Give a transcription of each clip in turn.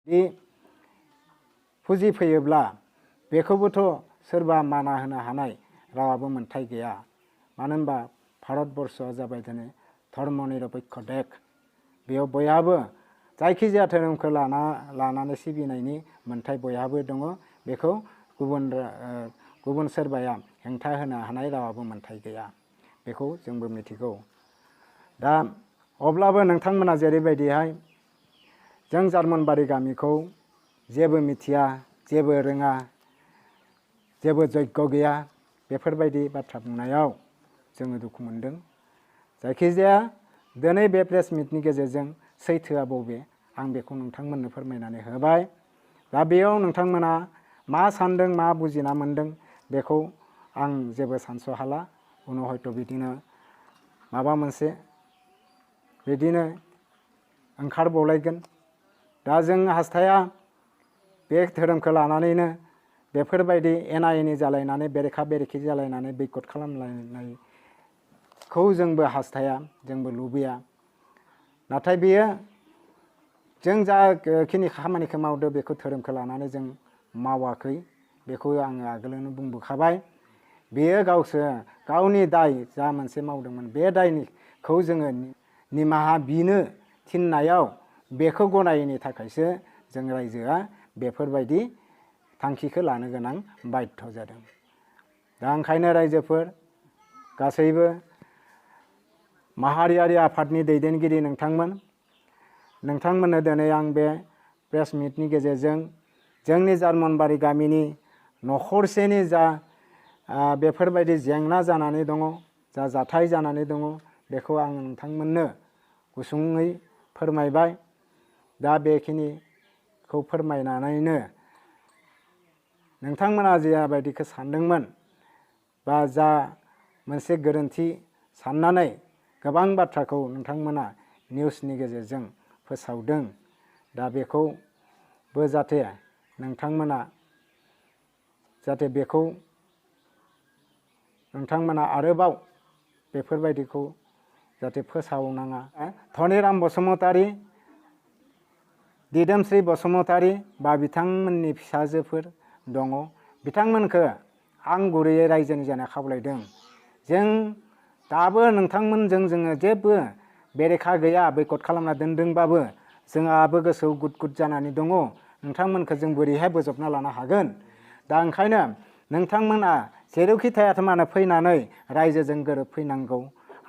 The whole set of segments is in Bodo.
बे फुजिफैयोब्ला बेखौबोथ' सोरबा माना होनो हानाय रावाबो मोन्थाय गैया। मानो होनबा भारतबर्षआ जाबाय दिनै धर्मनिरपेक्ष देश। बेयाव बयहाबो जायखिजाया धोरोमखौ लानानै सिबिनायनि मोन्थाय बयहाबो दङ। बेखौ गुबुन सोरबाया हेंथा होनो हानाय रावाबो मोन्थाय गैया। बेखौ जोंबो मिथिगौ। दा अब्लाबो नोंथांमोना जेरैबायदिहाय जों जार्मनबारि गामिखौ जेबो मिथिया, जेबो रोङा, जेबो जग्य गैया, बेफोरबायदि बाथ्रा बुंनायाव जोङो दुखु मोनदों। जायखिजाया दिनै बे प्रेस मिटनि गेजेरजों सैथोआ बबे आं बेखौ नोंथांमोननो फोरमायनानै होबाय। दा बेयाव नोंथांमोना मा सान्दों, मा बुजिना मोन्दों बेखौ आं जेबो सानस'हाला। उनाव हयथ' बिदिनो माबा मोनसे बिदिनो ओंखारबावलायगोन। दा जों हास्थाया बे धोरोमखौ लानानैनो बेफोरबायदि एना एनि जालायनानै बेरेखा बेरेखि जालायनानै बयकट खालामलायनायखौ जोंबो हास्थाया, जोंबो लुबैया। नाथाय बेयो जों जाखिनि खामानिखौ मावदों बेखौ धोरोमखौ लानानै जों मावाखै। बेखौ आङो आगोलावनो बुंबोखाबाय। बेयो गावनि दाय जा मोनसे मावदोंमोन बे दायखौ जोङो निमाहा बिनो थिननायाव बेखौ गनायैनि थाखायसो जों रायजोआ बेफोरबायदि थांखिखौ लानो गोनां बाध्य जादों। दा ओंखायनो रायजोफोर गासैबो माहारियारि आफादनि दैदेनगिरि नोंथांमोननो दिनै आं बे प्रेस मिटनि गेजेरजों जोंनि जार्मनबारि गामिनि नखरसेनि जा बेफोरबायदि जेंना जानानै दङ, जा जाथाय जानानै दङ, बेखौ आं नोंथांमोननो गुसुङै फोरमायबाय। दा बेखिनिखौ फोरमायनानैनो नोंथांमोना जाबायदिखौ सानदोंमोन बा जा मोनसे गोरोन्थि साननानै गोबां बाथ्राखौ नोंथांमोना निउसनि गेजेरजों फोसावदों। दा बेखौबो जाहाथे नोंथांमोना बेखौ नोंथांमोना आरोबाव बेफोरबायदिखौ जाहाथे फोसावनाङा। धनिराम बसुमतारी, दिदोमस्रि बसुमतारी बा बिथांमोननि फिसाजोफोर दङ, बिथांमोनखौ आं गुरैयै रायजोनि जाना खावलायदों। जों दाबो नोंथांमोनजों जोङो जेबो बेरेखा गैया। बयकट खालामना दोनदोंबाबो जोंहाबो गोसोआव गुद गुद जानानै दङ। नोंथांमोनखौ जों बोरैहाय बोजबना लानो हागोन। दा ओंखायनो नोंथांमोना जेरावखि थायाथों मानो फैनानै रायजोजों गोरोबफैनांगौ।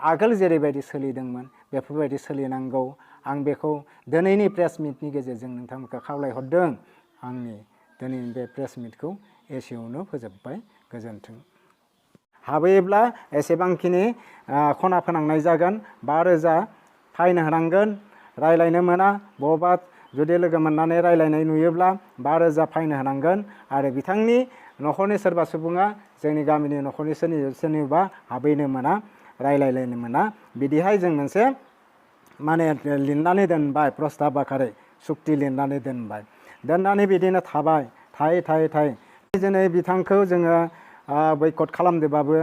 आगोल जेरैबायदि सोलिदोंमोन बेफोरबायदि सोलिनांगौ। आं बेखौ दिनैनि प्रेस मिटनि गेजेरजों नोंथांमोनखौ खावलायहरदों। आंनि दिनैनि बे प्रेस मिटखौ एसेयावनो फोजोबबाय। गोजोन्थों। हाबैयोब्ला एसेबांखिनि खना फोनांनाय जागोन। 5,000 फाइन होनांगोन। रायलायनो मोना। बबेबा जुदि लोगो मोननानै रायलायनाय नुयोब्ला 5,000 फाइन होनांगोन। आरो बिथांनि नखरनि सोरबा सुबुङा जोंनि गामिनि नखरनि सोरनिबा हाबैनो मोना, रायलायलायनो मोना। बिदिहाय जों मोनसे माने लिरनानै दोनबाय, प्रस्ताब आकारै सुक्ति लिरनानै दोनबाय। दोननानै बिदिनो थाबाय, थायै दिनै बिथांखौ जोङो बयकट खालामदोंबाबो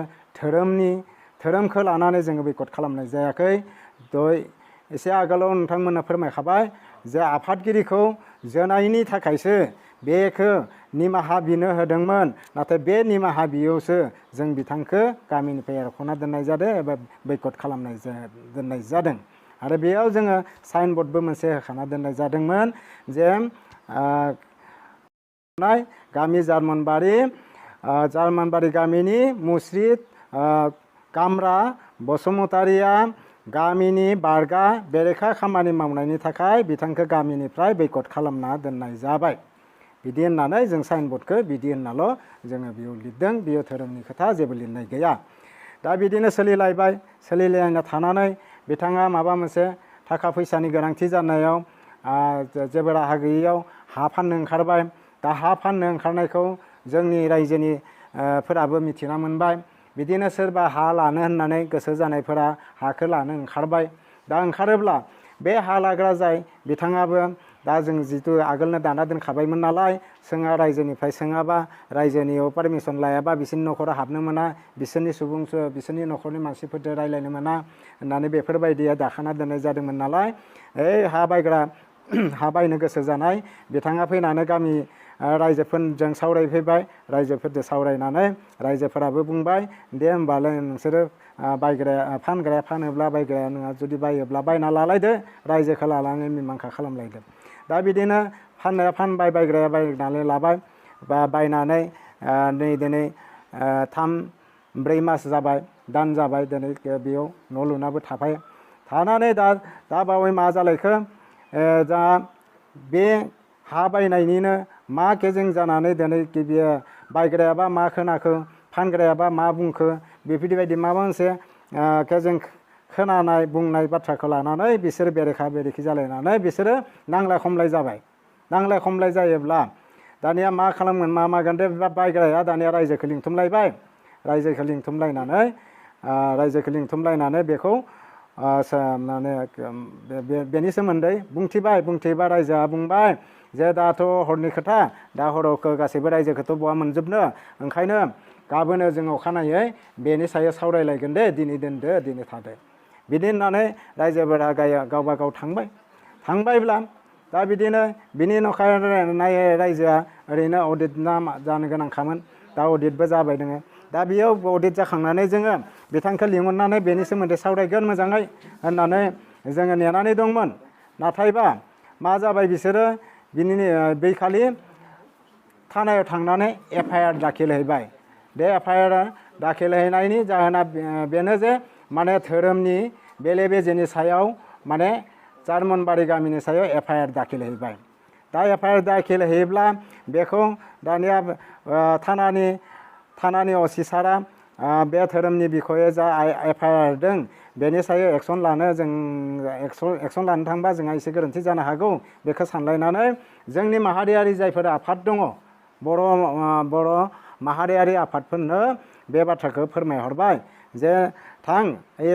धोरोमखौ लानानै जोङो बयकट खालामनाय जायाखै। एसे आगोलाव नोंथांमोननो फोरमायखाबाय जे आफादगिरिखौ जोनायनि थाखायसो बेखौ निमाहा बिनो होदोंमोन। नाथाय बे निमाहा बियावसो जों बिथांखौ गामिनिफ्राय एरख'ना दोननाय जादों एबा बयकट दोननाय जादों। आरो बेयाव जोङो साइन बर्डबो मोनसे होखाना दोननाय जादोंमोन जे गामि जार्मनबारि गामिनि मुस्रि कामरा बसुमतारीया गामिनि बारगा बेरेखा खामानि मावनायनि थाखाय बिथांखौ गामिनिफ्राय बयकट खालामना दोननाय जाबाय। बिदि होननानै जों साइन बर्डखौ बिदि होननाल' जोङो बेयाव लिरदों। बेयाव धोरोमनि खोथा जेबो लिरनाय गैया। दा बिदिनो सोलिलायना थानानै बिथाङा माबा मोनसे थाखा फैसानि गोनांथि जानायाव जेबो राहा गैयैयाव हा फाननो ओंखारबाय। दा हा फाननो ओंखारनायखौ जोंनि रायजोनि फोराबो मिथिना मोनबाय। बिदिनो सोरबा हा लानो होननानै गोसो जानायफोरा हाखौ लानो ओंखारबाय। दा ओंखारोब्ला बे हा लाग्रा जाय बिथाङाबो दा जों जिथु आगोलनो दाना दोनखाबायमोन नालाय, रायजोनिफ्राय सोङाबा, रायजोनियाव पारमिसन लायाबा बिसोरनि न'खराव हाबनो मोना, बिसोरनि न'खरनि मानसिफोरजों रायलायनो मोना होननानै बेफोरबायदिया दाखाना दोननाय जादोंमोन नालाय, हा बायग्रा हा बायनो गोसो जानाय बिथाङा फैनानै गामि रायजोफोरजों सावरायफैबाय। रायजोफोरजों सावरायनानै रायजोफोराबो बुंबाय दे होमबालाय नोंसोरो बायग्राया फानग्राया फानोब्ला बायग्राया नोंहा जुदि बायोब्ला बायना लालायदो, रायजोखौ लानानै मिमांसा खालामलायदो। दा बिदिनो फाननाया फानबाय, बायग्राया बायनानै लाबाय। बा बायनानै नै दिनै 3-4 मास जाबाय, दान जाबाय, दिनै बेयाव न' लुनाबो थाबाय। थानानै दा बावै मा जालायखो, दा बे हा बायनायनिनो मा गेजें जानानै दिनै बियो बायग्रायाबा मा खोनाखो, फानग्रायाबा मा बुंखो, बेफोरबायदि माबा मोनसे गेजें खोनानाय बुंनाय बाथ्राखौ लानानै बिसोर बेरेखा बेरेखि जालायनानै बिसोरो नांलाय खमलाय जाबाय। नांलाय खमलाय जायोब्ला दानिया मा खालामगोन मा मागोन, दे बायग्राया दानिया रायजोखौ लिंथुमलायबाय। रायजोखौ लिंथुमलायनानै बेखौ माने बेनि सोमोन्दै बुंथिबा रायजोआ बुंबाय जे दाथ' हरनि खोथा, दा हराव गासैबो रायजोखौथ' बहा मोनजोबनो, ओंखायनो गाबोनो जों अखानायै बेनि सायाव सावरायलायगोन दे, दिनै दोनदो, दिनै थादो। बिदि होननानै रायजोफोरा गावबा गाव थांबायब्ला दा बिदिनो बिनि नखानायै रायजोआ ओरैनो अडिट जानो गोनांखामोन। दा अडिटबो जाबाय दोङो। दा बेयाव अडिट जाखांनानै जोङो बिथांखौ लिंहरनानै बेनि सोमोन्दै सावरायगोन मोजाङै होननानै जोङो नेनानै दंमोन। नाथायबा मा जाबाय, बिसोरो बैखालि थानायाव थांनानै FIR दाखिल हैबाय। बे FIR दाखिल हैनायनि जाहोना बेनो जे माने धोरोमनि बेले बेजेनि सायाव माने जार्मनबारि गामिनि सायाव FIR दाखिल हैबाय। दा FIR दाखिल हैयोब्ला बेखौ दानिया थानानि असिसारा बे धोरोमनि बिखयै जा FIR होदों बेनि सायाव एक्सन लानो थांबा जोंहा एसे गोरोन्थि जानो हागौ। बेखौ सानलायनानै जोंनि माहारियारि जायफोर आफाद दङ, बर' माहारियारि आफादफोरनो बे बाथ्राखौ फोरमायहरबाय जे थां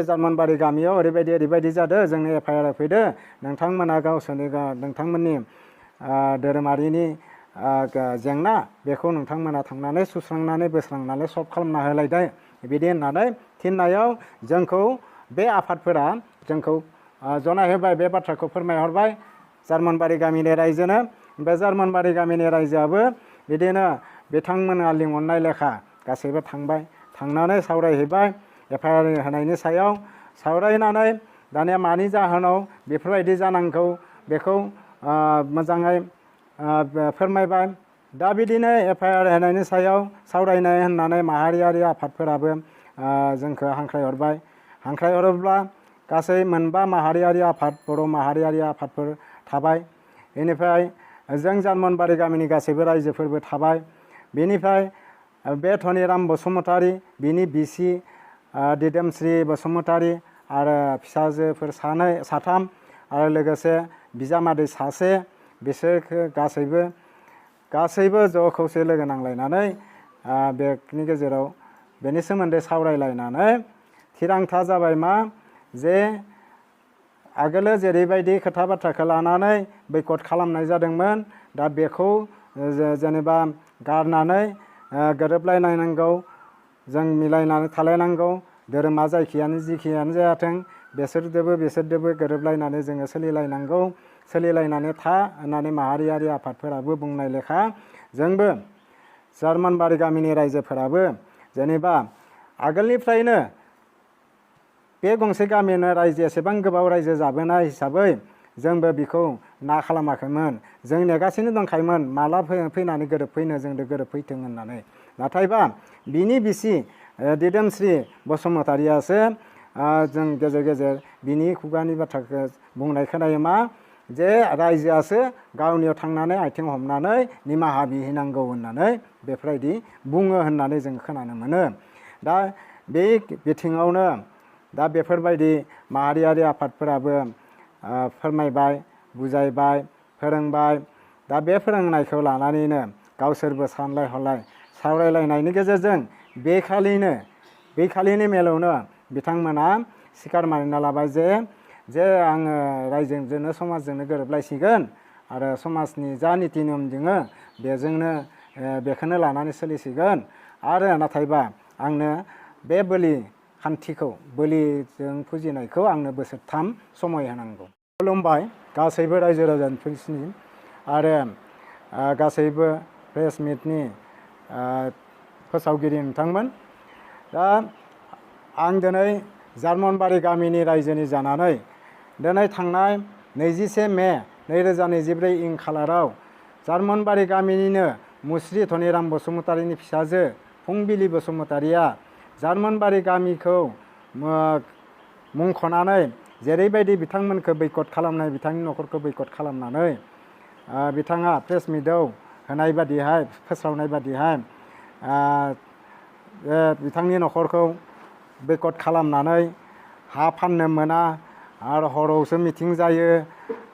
जार्मनबारि गामियाव ओरैबायदि जादों, जोंनि FIR फैदो, नोंथांमोना नोंथांमोननि धोरोमारिनि जेंना बेखौ नोंथांमोना थांनानै सुस्रांनानै बोस्रांनानै सल्भ खालामना होलायदो। बिदि होननानै थिननायाव जोंखौ बे आफादफोरा जोंखौ जनायहोबाय, बे बाथ्राखौ फोरमायहरबाय जार्मनबारि गामिनि रायजोनो। बे जार्मनबारि गामिनि रायजोआबो बिदिनो बिथांमोना लिंहरनाय लेखा गासैबो थांबाय। थांनानै सावरायहैबाय FIR होनायनि सायाव। सावरायनानै दानिया मानि जाहोनाव बेफोरबायदि जानांगौ बेखौ मोजाङै फोरमायबाय। दा बिदिनो FIR होनायनि सायाव सावरायनाय होननानै माहारियारि आफादफोराबो जोंखौ हांख्रायहरबाय। हांख्रायहरोब्ला गासै 4 माहारियारि आफाद, बर' माहारियारि आफादफोर थाबाय। बेनिफ्राय जों जार्मनबारि गामिनि गासैबो रायजोफोरबो थाबाय। बेनिफ्राय बे धनिराम बसुमतारी, बिनि बिसि दिदोमस्रि बसुमतारी आरो फिसाजोफोर 3 आरो लोगोसे बिजामादै 1, बिसोरखौ गासैबो ज' खौसे लोगो नांलायनानै बेनि गेजेराव बेनि सोमोन्दै सावरायलायनानै थिरांथा जाबाय मा, जे आगोलो जेरैबायदि खोथा बाथ्राखौ लानानै बयकट खालामनाय जादोंमोन, दा बेखौ जेनेबा गारनानै गोरोबलायनांगौ, जों मिलायनानै थालायनांगौ। धोरोमा जिखियानो जायाथों बिसोरदोबो गोरोबलायनानै जोङो सोलिलायनानै था होननानै माहारियारि आफादफोराबो बुंनाय लेखा जोंबो जार्मनबारि गामिनि रायजोफोराबो जेनेबा आगोलनिफ्रायनो बे गंसे गामियावनो एसेबां गोबाव रायजो जाबोनाय हिसाबै जोंबो बेखौ खालामाखैमोन। जों नेगासिनो दंखायोमोन माला फैनानै गोरोबफैनो, जोंजों गोरोबफैथों होननानै। नाथायबा बिनि बिसि दिदोमस्रि बसुमतारियासो जों गेजेर गेजेर बिनि खुगानि बाथ्राखौ बुंनाय खोनायो मा, जे रायजोआसो गावनियाव थांनानै आथिं हमनानै निमाहा बिहैनांगौ होननानै बेफोरबायदि बुङो होननानै जों खोनानो मोनो। दा बे बिथिङावनो दा बेफोरबायदि माहारियारि आफादफोराबो फोरमायबाय, बुजायबाय, फोरोंबाय। दा बे फोरोंनायखौ लानानैनो गावसोरबो सानलाय हलाय सावरायलायनायनि गेजेरजों बेखालिनि मेलावनो बिथांमोना सिखार मानिना लाबाय जे आङो रायजोजोंनो समाजजोंनो गोरोबलायसिगोन आरो समाजनि जा निति नियम दोङो बेखौनो लानानै सोलिसिगोन। आरो नाथायबा आंनो बे बोलिजों फुजिनायखौ आंनो बोसोरथाम समय होनांगौ। खुलुमबाय गासैबो रायजो राजाफोरनि आरो गासैबो प्रेस मिटनि फोसावगिरि नोंथांमोन। दा आं दिनै जार्मनबारि गामिनि रायजोनि जानानै दिनै थांनाय 21 मे 2024 इं खालाराव जार्मनबारि गामिनिनो मुस्रि धनिराम बसुमतारीनि फिसाजो फुंबिलि बसुमतारीया जार्मनबारि गामिखौ मुंख'नानै जेरैबायदि बिथांमोनखौ बयकट खालामनाय, बिथांनि नखरखौ बयकट खालामनानै बिथाङा प्रेस मिटआव होनाय बादिहाय फोस्रावनाय बादिहाय बिथांनि नखरखौ बयकट खालामनानै हा फाननो मोना आरो हरावसो मिथिं जायो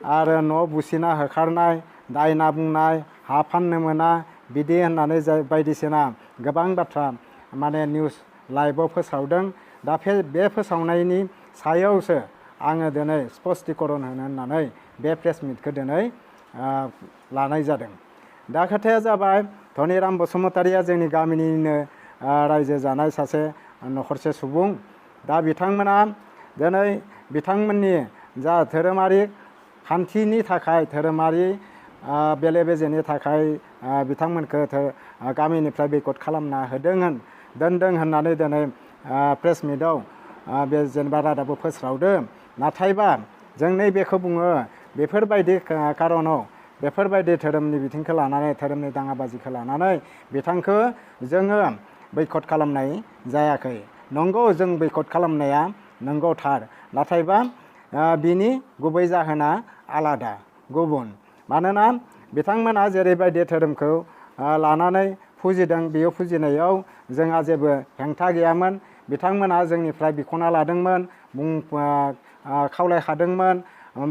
आरो न' बुसिना होखारनाय, दायना बुंनाय, हा फाननो मोना बिदि होननानै बायदिसिना गोबां बाथ्रा माने निउस लाइभआव फोसावदों। दा बे फोसावनायनि सायावसो आङो दिनै स्पष्टीकरण होनो होननानै बे प्रेस मिटखौ दिनै लानाय जादों। दा खोथाया जाबाय धनिराम बसुमतारीया जोंनि गामिनिनो रायजो जानाय सासे नखरसे सुबुं। दा बिथांमोना दिनै बिथांमोननि जा धोरोमारि खान्थिनि थाखाय, धोरोमारि बेले बेजेनि थाखाय बिथांमोनखौ गामिनिफ्राय बयकट खालामना दोनदों होननानै दिनै प्रेस मिटआव बे जेनेबा रादाबखौ फोस्रावदों। नाथायबा जों नैबेखौ बुङो बेफोरबायदि कारनाव, बेफोरबायदि धोरोमनि बिथिंखौ लानानै, धोरोमनि दाङाबाजिखौ लानानै बिथांखौ जोङो बयकट खालामनाय जायाखै। नंगौ, जों बयकट खालामनाया नंगौ थार, नाथायबा बिनि गुबै जाहोना आलादा, गुबुन। मानोना बिथांमोना जेरैबायदि धोरोमखौ लानानै फुजिदों, बेयाव फुजिनायाव जोंहा जेबो हेंथा गैयामोन। बिथांमोना जोंनिफ्राय बिख'ना लादोंमोन, खावलायखादोंमोन,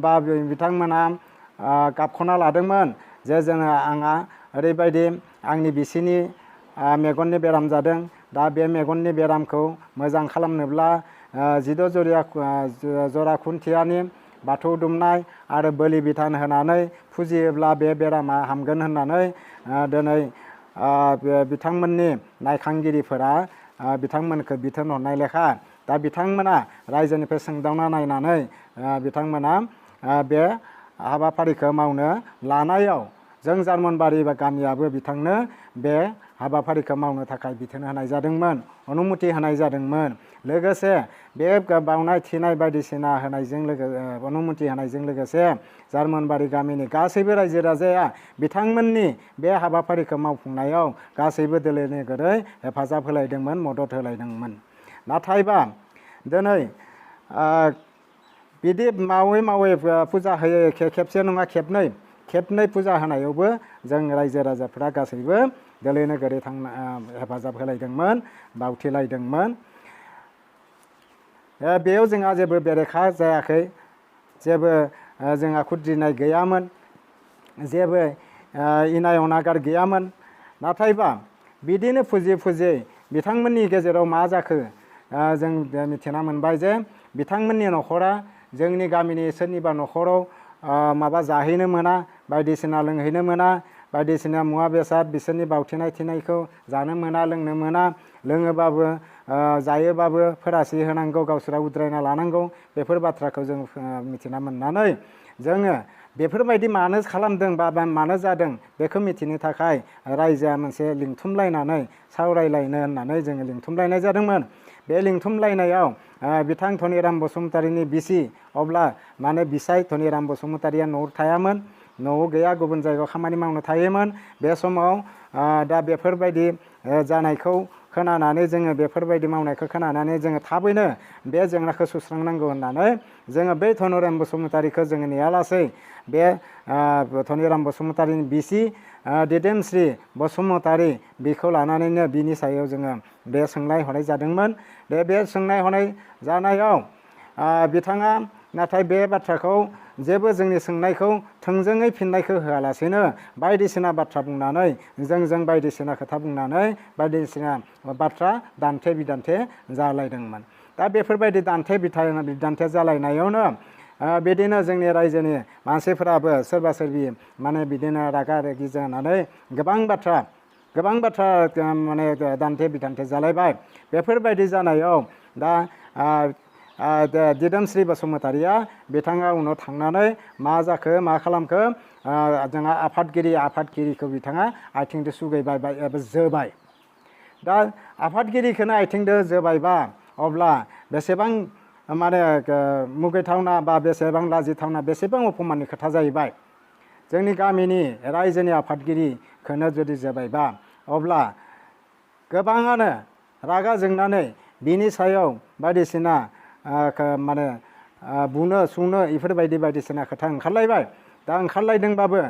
बा बिथांमोना गाबख'ना लादोंमोन जे आंहा ओरैबायदि आंनि बिसिनि मेगननि बेराम जादों। दा बे मेगननि बेरामखौ मोजां खालामनोब्ला 16 जरा खुन्थियानि बाथौ दुमनाय आरो बोलि बिधान होनानै फुजियोब्ला बे बेरामा हामगोन होननानै दिनै बिथांमोननि नायखांगिरिफोरा बिथांमोनखौ बिथोन हरनाय लेखा दा बिथांमोना रायजोनिफ्राय सोंदावना नायनानै बिथांमोना बे हाबाफारिखौ मावनो लानायाव जों जार्मनबारि गामियाबो बिथांनो बे हाबाफारिखौ मावनो थाखाय बिथोन होनाय जादोंमोन, अनुमति होनाय जादोंमोन। लोगोसे बे बावनाय थिनाय बायदिसिना होनायजों अनुमति होनायजों लोगोसे जार्मनबारि गामिनि गासैबो रायजो राजाया बिथांमोननि बे हाबाफारिखौ मावफुंनायाव गासैबो दोलो नोगोरै हेफाजाब होलायदोंमोन, मदद होलायदोंमोन। नाथायबा दिनै बिदि मावै मावै फुजा होयो, खेबसे नङा खेबनै फुजा होनायावबो जों रायजो राजाफ्रा गासैबो दोलो नोगोरै हेफाजाब होलायदोंमोन, बावथिलायदोंमोन। बेयाव जोंहा जेबो बेरेखा जायाखै, जेबो जोंहा खुद्रिनाय गैयामोन, जेबो इनाय अनागार गैयामोन। नाथायबा बिदिनो फुजियै बिथांमोननि गेजेराव मा जाखो जों मिथिना मोनबाय जे बिथांमोननि नखरा जोंनि गामिनि सोरनिबा नखराव माबा जाहैनो मोना, बायदिसिना लोंहैनो मोना, बायदिसिना मुवा बेसाद बिसोरनि बावथिनाय थिनायखौ जानो मोना, लोंनो मोना, लोङोबाबो जायोबाबो फोरासि होनांगौ, गावसोरा उद्रायना लानांगौ। बेफोर बाथ्राखौ जों मिथिना मोननानै जोङो बेफोरबायदि मानो खालामदों बा मानो जादों बेखौ मिथिनो थाखाय रायजोआ मोनसे लिंथुमलायनानै सावरायलायनो होननानै जोङो लिंथुमलायनाय जादोंमोन। बे लिंथुमलायनायाव बिथां धनिराम बसुमतारीनि बिसि, अब्ला माने बिसाय धनिराम बसुमतारीया न'आव थायामोन, न'आव गैया, गुबुन जायगायाव खामानि मावनो थायोमोन। बे समाव दा बेफोरबायदि जानायखौ खोनानानै जोङो बेफोरबायदि मावनायखौ खोनानानै जोङो थाबैनो बे जेंनाखौ सुस्रांनांगौ होननानै जोङो बै धनिराम बसुमतारीखौ जोङो नेयालासै बे धनिराम बसुमतारीनि बिसि दिदोमस्रि बसुमतारी बेखौ लानानैनो बिनि सायाव जोङो बे सोंनाय हरनाय जादोंमोन। बे सोंनाय हरनाय जानायाव बिथाङा नाथाय बे बाथ्राखौ जेबो जोंनि सोंनायखौ थोंजोङै फिननायखौ होआलासेनो बायदिसिना बाथ्रा बुंनानै जों बायदिसिना खोथा बुंनानै बायदिसिना बाथ्रा दान्थे बिदान्थे जालायदोंमोन। दा बेफोरबायदि दान्थे बिदान्थे जालायनायावनो बिदिनो जोंनि रायजोनि मानसिफोराबो सोरबा सोरबि माने बिदिनो रागा रागि जानानै गोबां बाथ्रा माने दान्थे बिदान्थे जालायबाय। बेफोरबायदि जानायाव दा दिदोमस्रि बसुमतारिया बिथाङा उनाव थांनानै मा जाखो मा खालामखो जोंहा आफादगिरिखौ बिथाङा आथिंजों सुगायबाय एबा जोबाय। दा आफादगिरिखौनो आथिंजों जोबायबा अब्ला बेसेबां माने मुगैथावना बा बेसेबां लाजिथावना बेसेबां अपमाननि खोथा जाहैबाय। जोंनि गामिनि रायजोनि आफादगिरिखौनो जुदि जोबायबा अब्ला गोबाङानो रागा जोंनानै बिनि सायाव बायदिसिना माने बुनो सुनो बेफोरबायदि बायदिसिना खोथा ओंखारलायबाय। दा ओंखारलायदोंबाबो